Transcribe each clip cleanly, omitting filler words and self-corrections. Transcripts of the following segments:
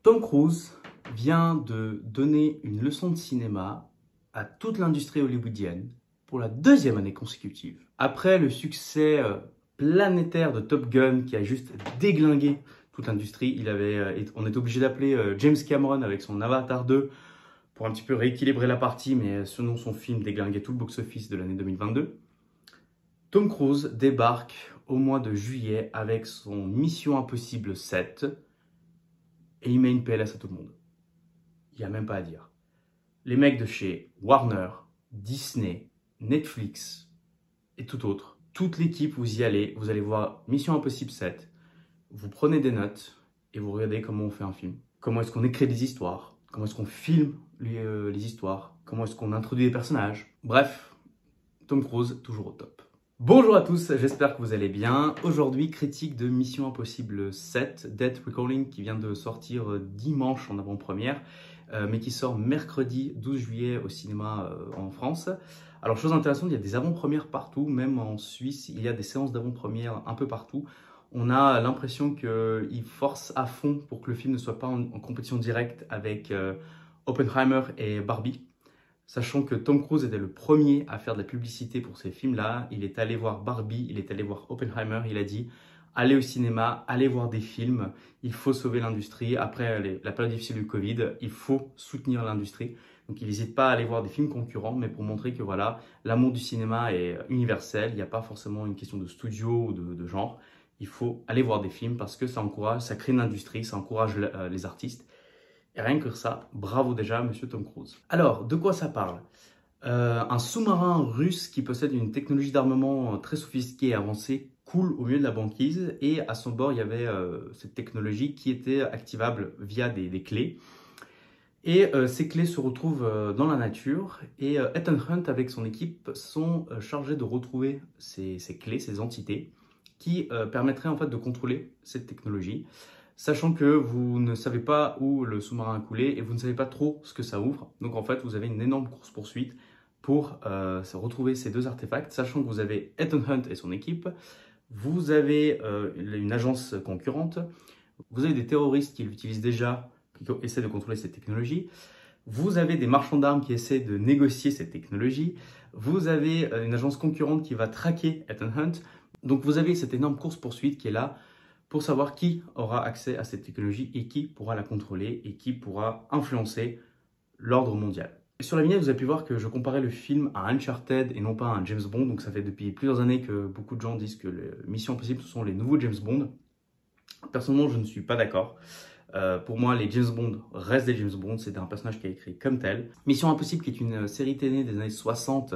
Tom Cruise vient de donner une leçon de cinéma à toute l'industrie hollywoodienne pour la deuxième année consécutive. Après le succès planétaire de Top Gun qui a juste déglingué toute l'industrie, on est obligé d'appeler James Cameron avec son Avatar 2 pour un petit peu rééquilibrer la partie, mais selon son film déglinguait tout le box-office de l'année 2022. Tom Cruise débarque au mois de juillet avec son Mission Impossible 7 et il met une PLS à tout le monde. Il n'y a même pas à dire. Les mecs de chez Warner, Disney, Netflix et tout autre, toute l'équipe, vous y allez, vous allez voir Mission Impossible 7, vous prenez des notes et vous regardez comment on fait un film. Comment est-ce qu'on écrit des histoires, comment est-ce qu'on filme les histoires, comment est-ce qu'on introduit les personnages. Bref, Tom Cruise, toujours au top. Bonjour à tous, j'espère que vous allez bien. Aujourd'hui, critique de Mission Impossible 7, Death Reckoning, qui vient de sortir dimanche en avant-première, mais qui sort mercredi 12 juillet au cinéma en France. Alors, chose intéressante, il y a des avant-premières partout, même en Suisse, il y a des séances d'avant-première un peu partout. On a l'impression qu'ils forcent à fond pour que le film ne soit pas en compétition directe avec Oppenheimer et Barbie. Sachant que Tom Cruise était le premier à faire de la publicité pour ces films-là. Il est allé voir Barbie, il est allé voir Oppenheimer, il a dit « Allez au cinéma, allez voir des films, il faut sauver l'industrie. Après la période difficile du Covid, il faut soutenir l'industrie. » Donc il n'hésite pas à aller voir des films concurrents, mais pour montrer que voilà, l'amour du cinéma est universel. Il n'y a pas forcément une question de studio ou de genre. Il faut aller voir des films parce que ça encourage, ça crée une industrie, ça encourage les artistes. Et rien que ça, bravo déjà, monsieur Tom Cruise. Alors, de quoi ça parle? Un sous-marin russe qui possède une technologie d'armement très sophistiquée et avancée coule au milieu de la banquise. Et à son bord, il y avait cette technologie qui était activable via des clés. Et ces clés se retrouvent dans la nature. Et Ethan Hunt, avec son équipe, sont chargés de retrouver ces clés, ces entités, qui permettraient en fait de contrôler cette technologie. Sachant que vous ne savez pas où le sous-marin a coulé et vous ne savez pas trop ce que ça ouvre. Donc en fait, vous avez une énorme course-poursuite pour retrouver ces deux artefacts. Sachant que vous avez Ethan Hunt et son équipe, vous avez une agence concurrente, vous avez des terroristes qui l'utilisent déjà, qui essaient de contrôler cette technologie, vous avez des marchands d'armes qui essaient de négocier cette technologie, vous avez une agence concurrente qui va traquer Ethan Hunt. Donc vous avez cette énorme course-poursuite qui est là pour savoir qui aura accès à cette technologie et qui pourra la contrôler et qui pourra influencer l'ordre mondial. Sur la vignette, vous avez pu voir que je comparais le film à Uncharted et non pas à un James Bond. Donc ça fait depuis plusieurs années que beaucoup de gens disent que les Missions Impossibles, ce sont les nouveaux James Bond. Personnellement, je ne suis pas d'accord. Pour moi, les James Bond restent des James Bond. C'est un personnage qui est écrit comme tel. Mission Impossible, qui est une série télé des années 60,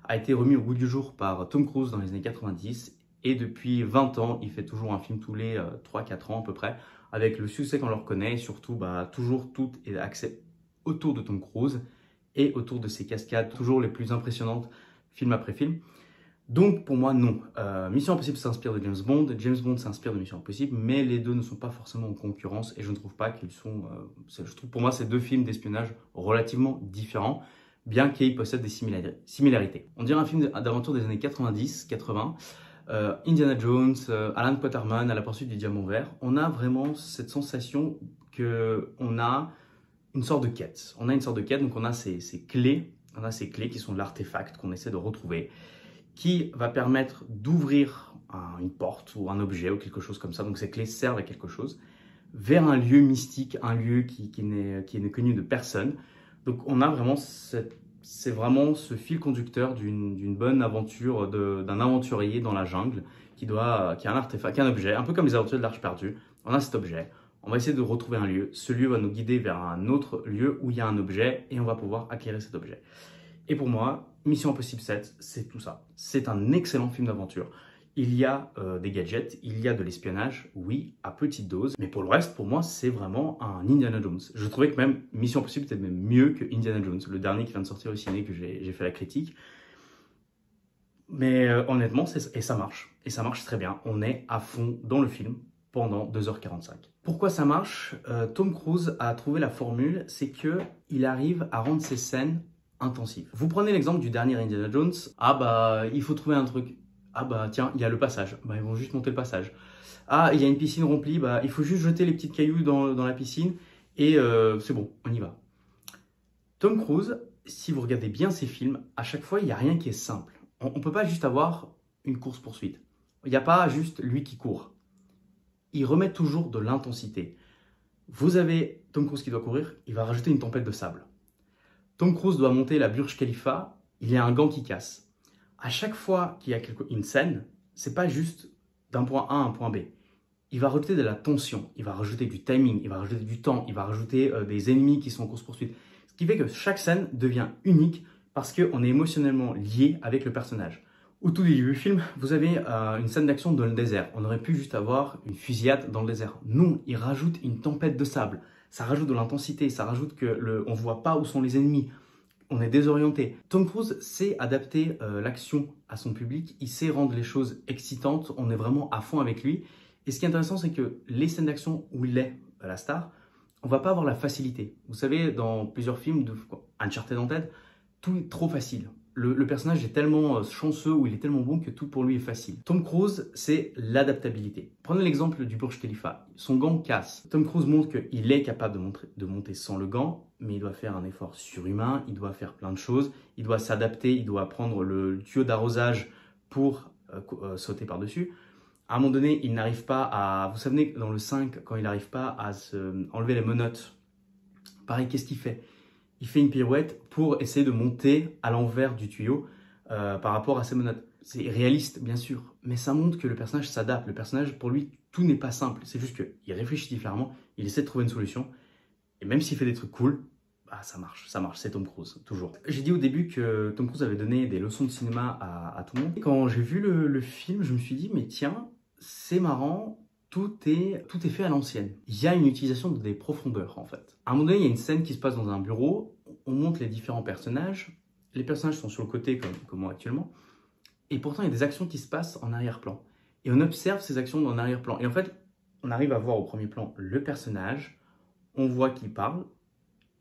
a été remis au goût du jour par Tom Cruise dans les années 90. Et depuis 20 ans, il fait toujours un film tous les 3-4 ans à peu près, avec le succès qu'on leur connaît, et surtout toujours tout est axé autour de Tom Cruise et autour de ses cascades, toujours les plus impressionnantes, film après film. Donc pour moi, non. Mission Impossible s'inspire de James Bond s'inspire de Mission Impossible, mais les deux ne sont pas forcément en concurrence et je ne trouve pas qu'ils sont... je trouve pour moi, c'est deux films d'espionnage relativement différents, bien qu'ils possèdent des similarités. On dirait un film d'aventure des années 90-80, Indiana Jones, Alan Quatermain, à la poursuite du diamant vert, on a vraiment cette sensation qu'on a une sorte de quête. On a une sorte de quête, donc on a ces clés qui sont de l'artefact qu'on essaie de retrouver, qui va permettre d'ouvrir une porte ou un objet ou quelque chose comme ça. Donc ces clés servent à quelque chose, vers un lieu mystique, un lieu qui n'est connu de personne. Donc on a vraiment c'est vraiment ce fil conducteur d'une bonne aventure, d'un aventurier dans la jungle qui a un artefact, qui a un objet, un peu comme les aventures de l'Arche perdue. On a cet objet, on va essayer de retrouver un lieu. Ce lieu va nous guider vers un autre lieu où il y a un objet et on va pouvoir acquérir cet objet. Et pour moi, Mission Impossible 7, c'est tout ça. C'est un excellent film d'aventure. Il y a des gadgets, il y a de l'espionnage, oui, à petite dose. Mais pour le reste, pour moi, c'est vraiment un Indiana Jones. Je trouvais que même Mission Impossible était même mieux que Indiana Jones, le dernier qui vient de sortir au ciné, que j'ai fait la critique. Mais honnêtement, et ça marche. Et ça marche très bien. On est à fond dans le film pendant 2h45. Pourquoi ça marche? Tom Cruise a trouvé la formule, c'est qu'il arrive à rendre ses scènes intensives. Vous prenez l'exemple du dernier Indiana Jones. Ah bah, il faut trouver un truc. Ah bah tiens, il y a le passage, bah ils vont juste monter le passage. Ah, il y a une piscine remplie, bah il faut juste jeter les petites cailloux dans la piscine et c'est bon, on y va. Tom Cruise, si vous regardez bien ses films, à chaque fois, il n'y a rien qui est simple. On ne peut pas juste avoir une course-poursuite. Il n'y a pas juste lui qui court. Il remet toujours de l'intensité. Vous avez Tom Cruise qui doit courir, il va rajouter une tempête de sable. Tom Cruise doit monter la Burj Khalifa, il y a un gant qui casse. À chaque fois qu'il y a une scène, c'est pas juste d'un point A à un point B. Il va rajouter de la tension, il va rajouter du timing, il va rajouter du temps, il va rajouter des ennemis qui sont en course-poursuite. Ce qui fait que chaque scène devient unique parce qu'on est émotionnellement lié avec le personnage. Au tout début du film, vous avez une scène d'action dans le désert. On aurait pu juste avoir une fusillade dans le désert. Non, il rajoute une tempête de sable. Ça rajoute de l'intensité, ça rajoute que on ne voit pas où sont les ennemis. On est désorienté. Tom Cruise sait adapter l'action à son public. Il sait rendre les choses excitantes. On est vraiment à fond avec lui. Et ce qui est intéressant, c'est que les scènes d'action où il est la star, on va pas avoir la facilité. Vous savez, dans plusieurs films, Uncharted en tête, tout est trop facile. Le personnage est tellement chanceux ou il est tellement bon que tout pour lui est facile. Tom Cruise, c'est l'adaptabilité. Prenez l'exemple du Burj Khalifa. Son gant casse. Tom Cruise montre qu'il est capable de monter sans le gant, mais il doit faire un effort surhumain, il doit faire plein de choses, il doit s'adapter, il doit prendre le tuyau d'arrosage pour sauter par-dessus. À un moment donné, il n'arrive pas à... Vous savez, dans le 5, quand il n'arrive pas à enlever les menottes, pareil, qu'est-ce qu'il fait? Il fait une pirouette pour essayer de monter à l'envers du tuyau par rapport à ses menottes. C'est réaliste, bien sûr, mais ça montre que le personnage s'adapte. Le personnage, pour lui, tout n'est pas simple. C'est juste qu'il réfléchit différemment, il essaie de trouver une solution. Et même s'il fait des trucs cool, bah, ça marche, c'est Tom Cruise, toujours. J'ai dit au début que Tom Cruise avait donné des leçons de cinéma à tout le monde. Quand j'ai vu le film, je me suis dit, mais tiens, c'est marrant, tout est fait à l'ancienne. Il y a une utilisation des profondeurs, en fait. À un moment donné, il y a une scène qui se passe dans un bureau, on montre les différents personnages, les personnages sont sur le côté comme moi actuellement, et pourtant il y a des actions qui se passent en arrière-plan. Et on observe ces actions en arrière-plan. Et en fait, on arrive à voir au premier plan le personnage, on voit qu'il parle,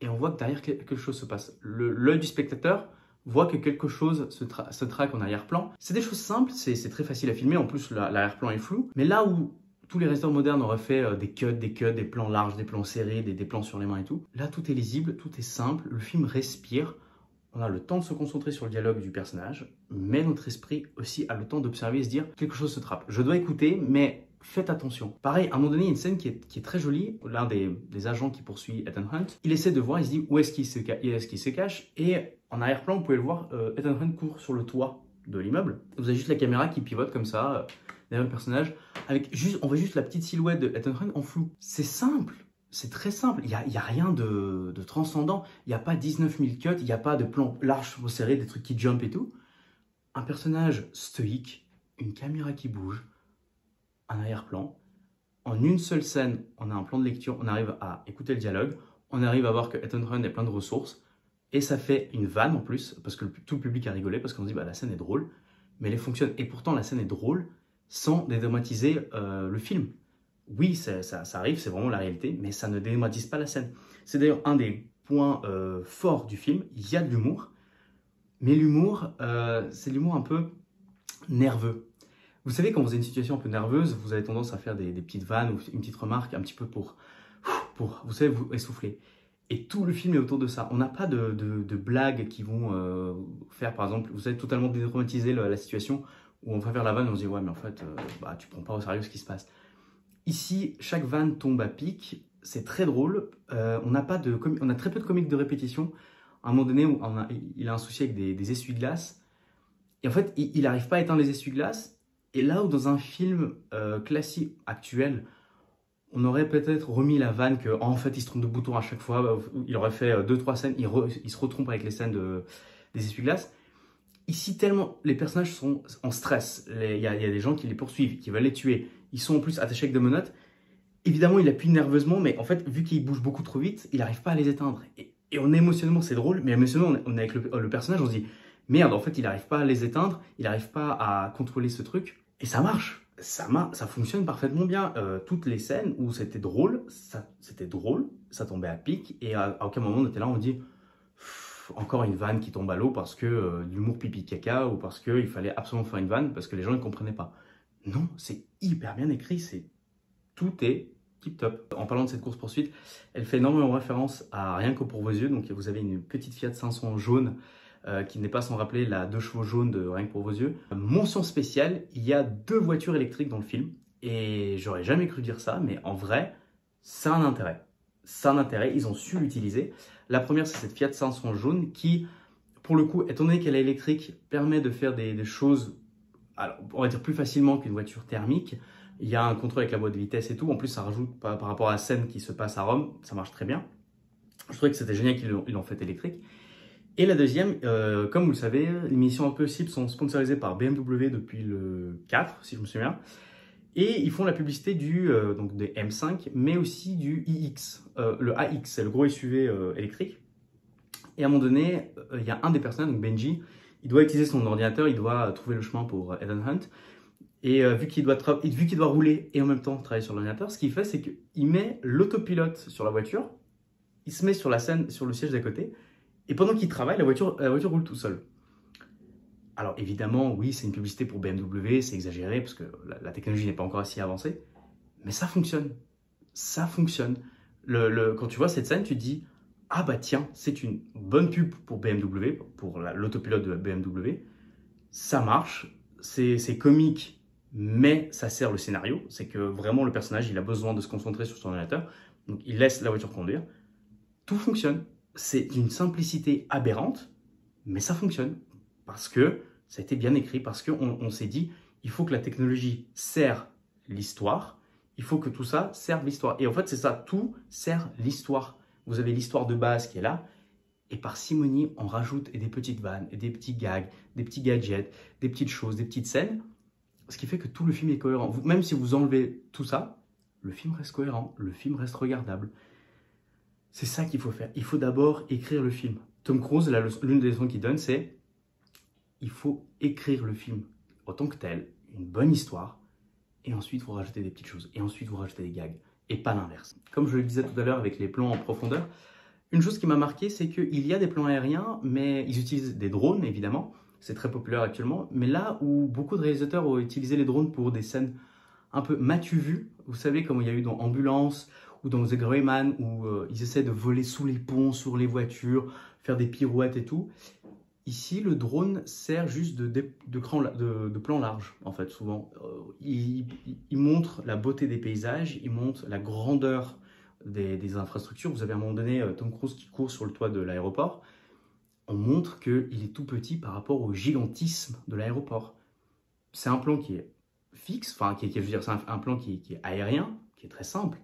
et on voit que derrière quelque chose se passe. L'œil du spectateur voit que quelque chose se traque en arrière-plan. C'est des choses simples, c'est très facile à filmer, en plus l'arrière-plan est flou, mais là où tous les réalisateurs modernes auraient fait des cuts, des plans larges, des plans serrés, des plans sur les mains et tout. Là, tout est lisible, tout est simple, le film respire. On a le temps de se concentrer sur le dialogue du personnage, mais notre esprit aussi a le temps d'observer et se dire quelque chose se trappe. Je dois écouter, mais faites attention. Pareil, à un moment donné, il y a une scène qui est très jolie. L'un des agents qui poursuit Ethan Hunt, il essaie de voir, il se dit où est-ce qu'il se cache. Et en arrière-plan, vous pouvez le voir, Ethan Hunt court sur le toit de l'immeuble. Vous avez juste la caméra qui pivote comme ça, derrière le personnage, on voit juste la petite silhouette de Ethan Hunt en flou. C'est simple. C'est très simple, il y a rien de transcendant, il n'y a pas 19 000 cuts, il n'y a pas de plans larges serrés, des trucs qui jump et tout. Un personnage stoïque, une caméra qui bouge, un arrière-plan. En une seule scène, on a un plan de lecture, on arrive à écouter le dialogue, on arrive à voir que Ethan Hunt a plein de ressources, et ça fait une vanne en plus, parce que tout le public a rigolé, parce qu'on se dit bah, la scène est drôle, mais elle fonctionne. Et pourtant la scène est drôle sans dédramatiser le film. Oui, ça arrive, c'est vraiment la réalité, mais ça ne dédramatise pas la scène. C'est d'ailleurs un des points forts du film. Il y a de l'humour, mais l'humour, c'est l'humour un peu nerveux. Vous savez, quand vous avez une situation un peu nerveuse, vous avez tendance à faire des petites vannes ou une petite remarque un petit peu pour vous savez, vous essouffler. Et tout le film est autour de ça. On n'a pas de blagues qui vont faire, par exemple, vous savez, totalement dédramatiser la situation, où on va faire la vanne et on se dit, ouais, mais en fait, bah, tu prends pas au sérieux ce qui se passe. Ici, chaque vanne tombe à pic, c'est très drôle. On a très peu de comiques de répétition. À un moment donné, il a un souci avec des essuie-glaces. Et en fait, il n'arrive pas à éteindre les essuie-glaces. Et là où dans un film classique actuel, on aurait peut-être remis la vanne en fait, il se trompe de bouton à chaque fois. Il aurait fait 2-3 scènes, il se retrompe avec les scènes des essuie-glaces. Ici, tellement les personnages sont en stress. Il y a des gens qui les poursuivent, qui veulent les tuer. Ils sont en plus attachés avec des menottes. Évidemment, il appuie nerveusement, mais en fait, vu qu'il bouge beaucoup trop vite, il n'arrive pas à les éteindre. Et émotionnellement, c'est drôle, mais émotionnellement, on est avec le personnage, on se dit merde, en fait, il n'arrive pas à les éteindre, il n'arrive pas à contrôler ce truc. Et ça marche. Ça fonctionne parfaitement bien. Toutes les scènes où c'était drôle, ça tombait à pic, et à aucun moment on était là, on dit encore une vanne qui tombe à l'eau parce que l'humour pipi caca ou parce qu'il fallait absolument faire une vanne parce que les gens ne comprenaient pas. Non, c'est hyper bien écrit, tout est tip top. En parlant de cette course-poursuite, elle fait énormément référence à Rien que pour vos yeux. Donc vous avez une petite Fiat 500 jaune qui n'est pas sans rappeler la 2 chevaux jaune de Rien que pour vos yeux. Mention spéciale, il y a 2 voitures électriques dans le film. Et j'aurais jamais cru dire ça, mais en vrai, ça a un intérêt. Ça a un intérêt, ils ont su l'utiliser. La première, c'est cette Fiat 500 jaune qui, pour le coup, étant donné qu'elle est électrique, permet de faire des choses, alors, on va dire plus facilement qu'une voiture thermique. Il y a un contrôle avec la boîte de vitesse et tout. En plus, ça rajoute par rapport à la scène qui se passe à Rome, ça marche très bien. Je trouvais que c'était génial qu'ils l'ont fait électrique. Et la deuxième, comme vous le savez, les Missions Impossibles sont sponsorisées par BMW depuis le 4, si je me souviens. Et ils font la publicité donc des M5, mais aussi du iX. Le AX, c'est le gros SUV électrique. Et à un moment donné, il y a un des personnages, donc Benji, il doit utiliser son ordinateur, il doit trouver le chemin pour Ethan Hunt. Et vu qu'il doit rouler et en même temps travailler sur l'ordinateur, ce qu'il fait, c'est qu'il met l'autopilote sur la voiture, il se met sur la scène, sur le siège d'à côté, et pendant qu'il travaille, la voiture roule tout seul. Alors évidemment, oui, c'est une publicité pour BMW, c'est exagéré parce que la technologie n'est pas encore assez avancée, mais ça fonctionne. Ça fonctionne. Quand tu vois cette scène, tu te dis, ah bah tiens, c'est une bonne pub pour BMW, pour l'autopilote de BMW. Ça marche, c'est comique, mais ça sert le scénario. C'est que vraiment le personnage, il a besoin de se concentrer sur son ordinateur, donc il laisse la voiture conduire. Tout fonctionne. C'est d'une simplicité aberrante, mais ça fonctionne. Parce que ça a été bien écrit, parce qu'on s'est dit, il faut que la technologie sert l'histoire, il faut que tout ça serve l'histoire. Et en fait, c'est ça, tout sert l'histoire. Vous avez l'histoire de base qui est là, et par simonie, on rajoute des petites vannes, et des petits gags, des petits gadgets, des petites choses, des petites scènes, ce qui fait que tout le film est cohérent. Même si vous enlevez tout ça, le film reste cohérent, le film reste regardable. C'est ça qu'il faut faire. Il faut d'abord écrire le film. Tom Cruise, l'une des leçons qu'il donne, c'est il faut écrire le film en tant que tel, une bonne histoire, et ensuite vous rajoutez des petites choses, et ensuite vous rajoutez des gags, et pas l'inverse. Comme je le disais tout à l'heure avec les plans en profondeur, une chose qui m'a marqué, c'est qu'il y a des plans aériens, mais ils utilisent des drones, évidemment, c'est très populaire actuellement, mais là où beaucoup de réalisateurs ont utilisé les drones pour des scènes un peu m'as-tu vu, vous savez, comme il y a eu dans Ambulance, ou dans The Gray Man, où ils essaient de voler sous les ponts, sur les voitures, faire des pirouettes et tout. Ici, le drone sert juste de plan large, en fait, souvent. Il montre la beauté des paysages, il montre la grandeur des infrastructures. Vous avez à un moment donné Tom Cruise qui court sur le toit de l'aéroport. On montre qu'il est tout petit par rapport au gigantisme de l'aéroport. C'est un plan qui est fixe, enfin, je veux dire, c'est un plan qui est aérien, qui est très simple,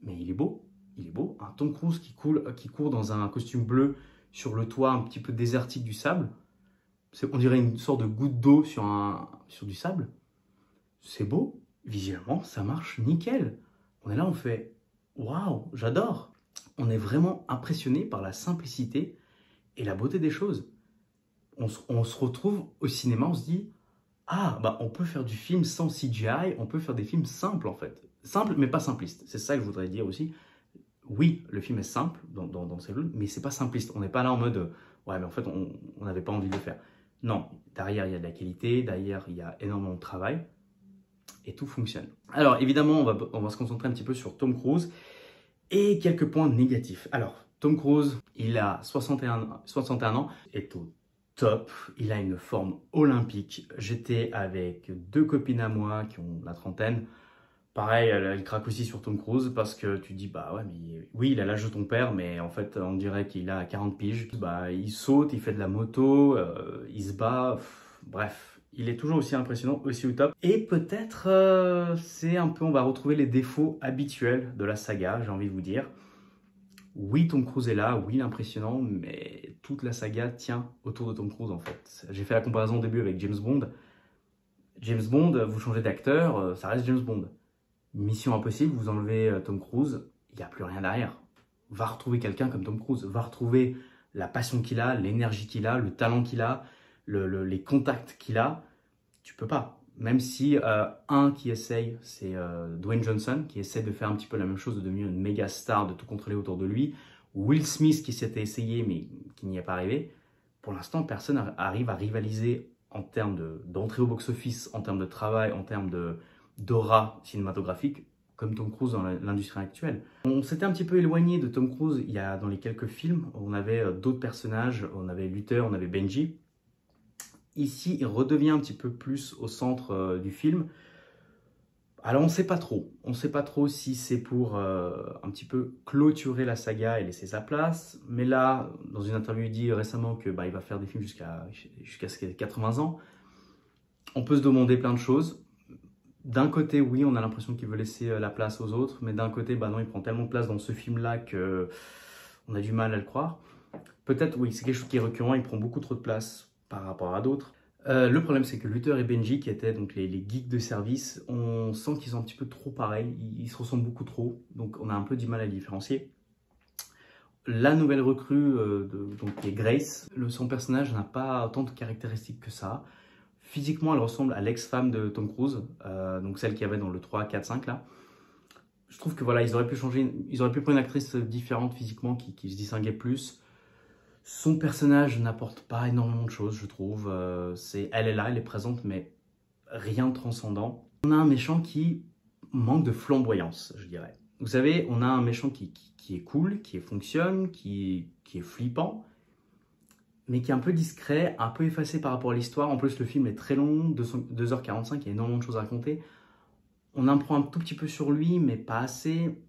mais il est beau. Il est beau. Un Tom Cruise qui court dans un costume bleu sur le toit un petit peu désertique du sable. On dirait une sorte de goutte d'eau sur du sable. C'est beau. Visuellement, ça marche nickel. On est là, on fait waouh, j'adore. On est vraiment impressionné par la simplicité et la beauté des choses. On se retrouve au cinéma, on se dit ah, bah on peut faire du film sans CGI, on peut faire des films simples en fait. Simples, mais pas simplistes. C'est ça que je voudrais dire aussi. Oui, le film est simple dans ses jeux, mais c'est pas simpliste. On n'est pas là en mode ouais, mais en fait, on n'avait pas envie de le faire. Non, derrière, il y a de la qualité, derrière, il y a énormément de travail et tout fonctionne. Alors, évidemment, on va se concentrer un petit peu sur Tom Cruise et quelques points négatifs. Alors, Tom Cruise, il a 61 ans, est au top, il a une forme olympique. J'étais avec 2 copines à moi qui ont la trentaine. Pareil, elle craque aussi sur Tom Cruise parce que tu dis, bah ouais, mais oui, il a l'âge de ton père, mais en fait, on dirait qu'il a 40 piges. Bah, il saute, il fait de la moto, il se bat, bref, il est toujours aussi impressionnant, aussi au top. Et peut-être, c'est un peu, on va retrouver les défauts habituels de la saga, j'ai envie de vous dire. Oui, Tom Cruise est là, oui, il est impressionnant, mais toute la saga tient autour de Tom Cruise en fait. J'ai fait la comparaison au début avec James Bond. James Bond, vous changez d'acteur, ça reste James Bond. Mission Impossible, vous enlevez Tom Cruise, il n'y a plus rien derrière. Va retrouver quelqu'un comme Tom Cruise, va retrouver la passion qu'il a, l'énergie qu'il a, le talent qu'il a, les contacts qu'il a. Tu peux pas. Même si un qui essaye, c'est Dwayne Johnson, qui essaie de faire un petit peu la même chose, de devenir une méga star, de tout contrôler autour de lui. Will Smith qui s'était essayé, mais qui n'y est pas arrivé. Pour l'instant, personne arrive à rivaliser en termes d'entrée au box-office, en termes de travail, en termes d'aura cinématographique, comme Tom Cruise dans l'industrie actuelle. On s'était un petit peu éloigné de Tom Cruise dans les quelques films. On avait d'autres personnages, on avait Luther, on avait Benji. Ici, il redevient un petit peu plus au centre du film. Alors on ne sait pas trop. On ne sait pas trop si c'est pour un petit peu clôturer la saga et laisser sa place. Mais là, dans une interview, il dit récemment que il va faire des films jusqu'à ses 80 ans. On peut se demander plein de choses. D'un côté, oui, on a l'impression qu'il veut laisser la place aux autres, mais d'un côté, non, il prend tellement de place dans ce film-là qu'on a du mal à le croire. Peut-être, oui, c'est quelque chose qui est récurrent, il prend beaucoup trop de place par rapport à d'autres. Le problème, c'est que Luther et Benji, qui étaient donc les geeks de service, on sent qu'ils sont un petit peu trop pareils, ils se ressemblent beaucoup trop, donc on a un peu du mal à les différencier. La nouvelle recrue, donc, qui est Grace, son personnage n'a pas autant de caractéristiques que ça. Physiquement, elle ressemble à l'ex-femme de Tom Cruise, donc celle qu'il y avait dans le 3, 4, 5 là. Je trouve que voilà, ils auraient pu changer, ils auraient pu prendre une actrice différente physiquement qui se distinguait plus. Son personnage n'apporte pas énormément de choses, je trouve. Elle est là, elle est présente, mais rien de transcendant. On a un méchant qui manque de flamboyance, je dirais. Vous savez, on a un méchant qui est cool, qui fonctionne, qui est flippant, mais qui est un peu discret, un peu effacé par rapport à l'histoire. En plus, le film est très long, 2h45, il y a énormément de choses à raconter. On en prend un tout petit peu sur lui, mais pas assez.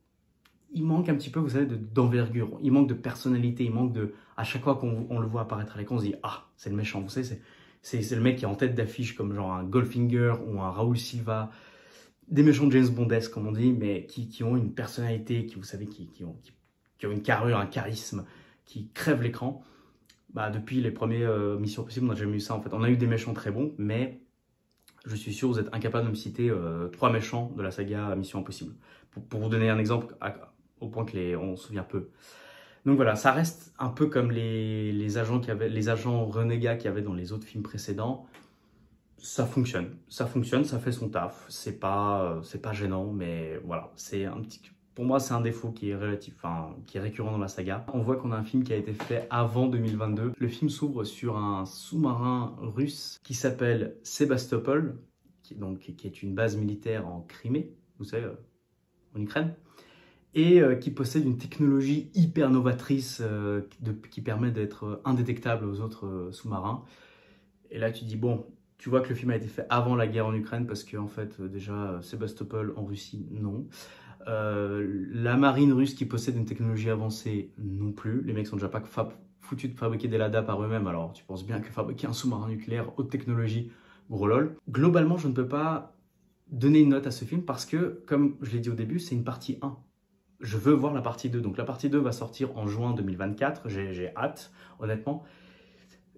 Il manque un petit peu, vous savez, d'envergure. Il manque de personnalité, il manque de... À chaque fois qu'on le voit apparaître à l'écran, on se dit « Ah, c'est le méchant ». Vous savez, c'est le mec qui est en tête d'affiche comme genre un Goldfinger ou un Raoul Silva. Des méchants de James Bondesque, comme on dit, mais qui ont une personnalité, vous savez, qui ont une carrure, un charisme, qui crèvent l'écran. Depuis les premiers Missions Impossibles, on n'a jamais eu ça en fait. On a eu des méchants très bons, mais je suis sûr que vous êtes incapable de me citer 3 méchants de la saga Mission Impossible. Pour vous donner un exemple, au point on se souvient peu. Donc voilà, ça reste un peu comme les agents renégats qu'il y avait dans les autres films précédents. Ça fonctionne, ça fait son taf. C'est pas gênant, mais voilà, pour moi, c'est un défaut qui est récurrent dans la saga. On voit qu'on a un film qui a été fait avant 2022. Le film s'ouvre sur un sous-marin russe qui s'appelle Sébastopol, qui est une base militaire en Crimée, vous savez, en Ukraine, et qui possède une technologie hyper novatrice qui permet d'être indétectable aux autres sous-marins. Et là, tu dis, bon, tu vois que le film a été fait avant la guerre en Ukraine, parce que, en fait, déjà, Sébastopol en Russie, non. La marine russe qui possède une technologie avancée, non plus. Les mecs sont déjà pas foutus de fabriquer des Lada par eux-mêmes, alors tu penses bien que fabriquer un sous-marin nucléaire haute technologie, gros lol. Globalement, je ne peux pas donner une note à ce film parce que, comme je l'ai dit au début, c'est une partie 1. Je veux voir la partie 2. Donc la partie 2 va sortir en juin 2024. J'ai hâte, honnêtement.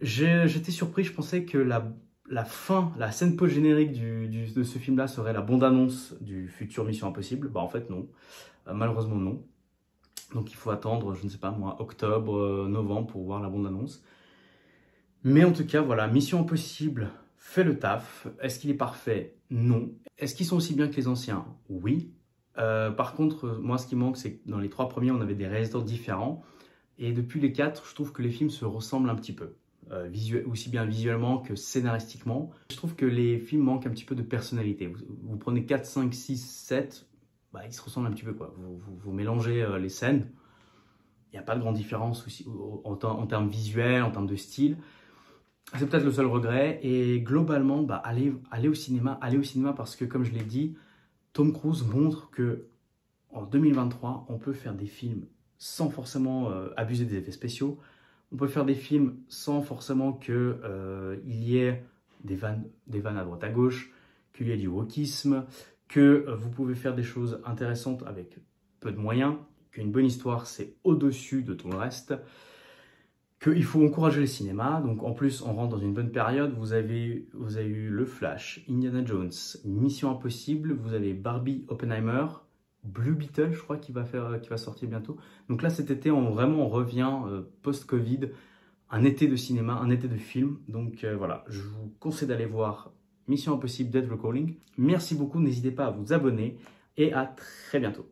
J'étais surpris, je pensais que la fin, la scène post-générique de ce film-là serait la bande-annonce du futur Mission Impossible. En fait, non. Malheureusement, non. Donc il faut attendre, je ne sais pas moi, octobre, novembre pour voir la bande-annonce. Mais en tout cas, voilà, Mission Impossible fait le taf. Est-ce qu'il est parfait? Non. Est-ce qu'ils sont aussi bien que les anciens? Oui. Par contre, moi, ce qui manque, c'est que dans les 3 premiers, on avait des réalisateurs différents. Et depuis les 4, je trouve que les films se ressemblent un petit peu. Aussi bien visuellement que scénaristiquement. Je trouve que les films manquent un petit peu de personnalité. Vous prenez 4, 5, 6, 7, ils se ressemblent un petit peu, quoi. Vous mélangez les scènes. Il n'y a pas de grande différence aussi, en termes visuels, en termes de style. C'est peut-être le seul regret. Et globalement, allez au cinéma parce que, comme je l'ai dit, Tom Cruise montre que en 2023, on peut faire des films sans forcément abuser des effets spéciaux. On peut faire des films sans forcément qu'il y ait des vannes à droite à gauche, qu'il y ait du wokisme, que vous pouvez faire des choses intéressantes avec peu de moyens, qu'une bonne histoire, c'est au-dessus de tout le reste, qu'il faut encourager le cinéma. Donc en plus, on rentre dans une bonne période. Vous avez eu Le Flash, Indiana Jones, Mission Impossible, vous avez Barbie, Oppenheimer, Blue Beetle, je crois, qui va sortir bientôt. Donc là, cet été, on revient post-Covid, un été de cinéma, un été de film. Donc voilà, je vous conseille d'aller voir Mission Impossible Dead Recalling. Merci beaucoup, n'hésitez pas à vous abonner et à très bientôt.